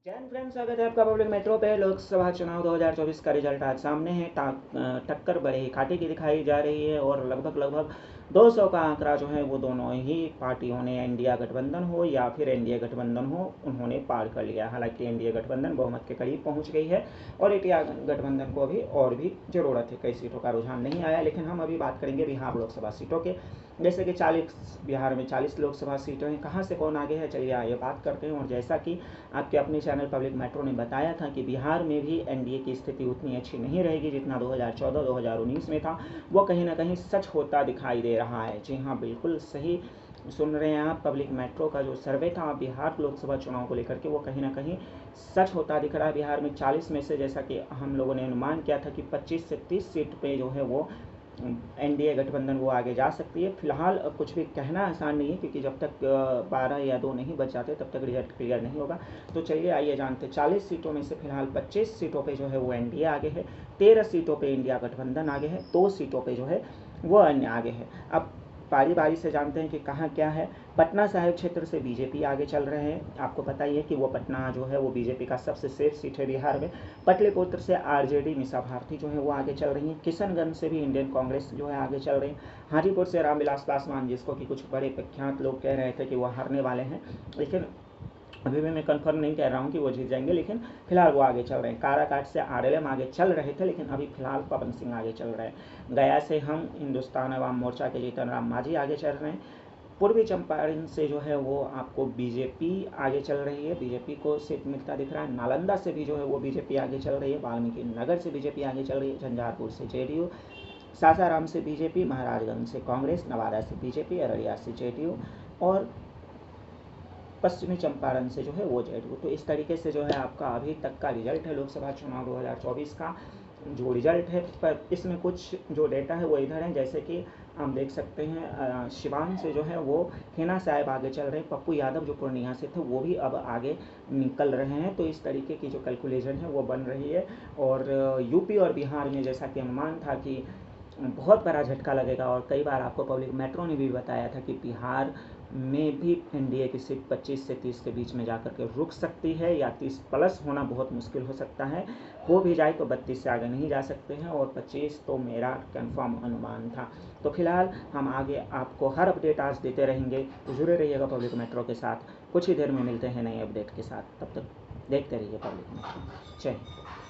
Jain friends, स्वागत है आपका पब्लिक मेट्रो पे। लोकसभा चुनाव 2024 का रिजल्ट आज सामने है। टक्कर बड़े ही खाते की दिखाई जा रही है और लगभग 200 का आंकड़ा जो है वो दोनों ही पार्टियों ने, इंडिया गठबंधन हो या फिर एनडीए गठबंधन हो, उन्होंने पार कर लिया। हालांकि एनडीए गठबंधन बहुमत के करीब पहुंच गई है और इंडिया गठबंधन को अभी और भी ज़रूरत है। कई सीटों का रुझान नहीं आया, लेकिन हम अभी बात करेंगे बिहार लोकसभा सीटों के। जैसे कि 40 बिहार में 40 लोकसभा सीटें हैं। कहाँ से कौन आगे है, चलिए आइए बात करते हैं। और जैसा कि आपके अपने चैनल पब्लिक मेट्रो ने बताया था कि बिहार में भी एनडीए की स्थिति उतनी अच्छी नहीं रहेगी जितना 2014-2019 में था, वो कहीं ना कहीं सच होता दिखाई दे रहा है। जी हाँ, बिल्कुल सही सुन रहे हैं आप। पब्लिक मेट्रो का जो सर्वे था बिहार लोकसभा चुनाव को लेकर के, वो कहीं ना कहीं सच होता दिख रहा है। बिहार में 40 में से, जैसा कि हम लोगों ने अनुमान किया था कि 25 से 30 सीट पे जो है वो एनडीए गठबंधन वो आगे जा सकती है। फिलहाल कुछ भी कहना आसान नहीं है, क्योंकि जब तक 12 या 2 नहीं बच जाते तब तक रिजल्ट क्लियर नहीं होगा। तो चलिए आइए जानते। 40 सीटों में से फिलहाल 25 सीटों पे जो है वो एनडीए आगे है, 13 सीटों पे इंडिया गठबंधन आगे है, 2 सीटों पे जो है वो अन्य आगे है। अब बारी बारी से जानते हैं कि कहाँ क्या है। पटना साहिब क्षेत्र से बीजेपी आगे चल रहे हैं। आपको पता ही है कि वो पटना जो है वो बीजेपी का सबसे सेफ सीट है बिहार में। पटलिपुत्र से आरजेडी मीसा भारती जो है वो आगे चल रही है। किशनगंज से भी इंडियन कांग्रेस जो है आगे चल रही है। हाजीपुर से रामविलास पासवान, जिसको कि कुछ बड़े प्रख्यात लोग कह रहे थे कि वो हारने वाले हैं, लेकिन अभी भी मैं कंफर्म नहीं कह रहा हूँ कि वो जीत जाएंगे, लेकिन फिलहाल वो आगे चल रहे हैं। काराकाट से आरएलएम आगे चल रहे थे, लेकिन अभी फिलहाल पवन सिंह आगे चल रहे हैं। गया से हम हिंदुस्तान अवाम मोर्चा के जीतन राम मांझी आगे चल रहे हैं। पूर्वी चंपारण से जो है वो आपको बीजेपी आगे चल रही है, बीजेपी को सीट मिलता दिख रहा है। नालंदा से भी जो है वो बीजेपी आगे चल रही है। वाल्मीकि नगर से बीजेपी आगे चल रही है। झंझारपुर से जेडीयू, सासाराम से बीजेपी, महाराजगंज से कांग्रेस, नवादा से बीजेपी, अररिया से जेडीयू और पश्चिमी चंपारण से जो है वो जेडीयू। तो इस तरीके से जो है आपका अभी तक का रिजल्ट है लोकसभा चुनाव 2024 का जो रिजल्ट है। पर इसमें कुछ जो डेटा है वो इधर है, जैसे कि हम देख सकते हैं शिवान से जो है वो हिना साहब आगे चल रहे हैं। पप्पू यादव जो पूर्णिया से थे वो भी अब आगे निकल रहे हैं। तो इस तरीके की जो कैलकुलेशन है वो बन रही है। और यूपी और बिहार में जैसा कि अनुमान था कि बहुत बड़ा झटका लगेगा, और कई बार आपको पब्लिक मेट्रो ने भी बताया था कि बिहार में भी एनडीए की सीट 25 से 30 के बीच में जाकर के रुक सकती है, या 30 प्लस होना बहुत मुश्किल हो सकता है। हो भी जाए तो 32 से आगे नहीं जा सकते हैं, और 25 तो मेरा कंफर्म अनुमान था। तो फिलहाल हम आगे आपको हर अपडेट आज देते रहेंगे, तो जुड़े रहिएगा पब्लिक मेट्रो के साथ। कुछ ही देर में मिलते हैं नए अपडेट के साथ, तब तक देखते रहिए पब्लिक मेट्रो। जय हिंद।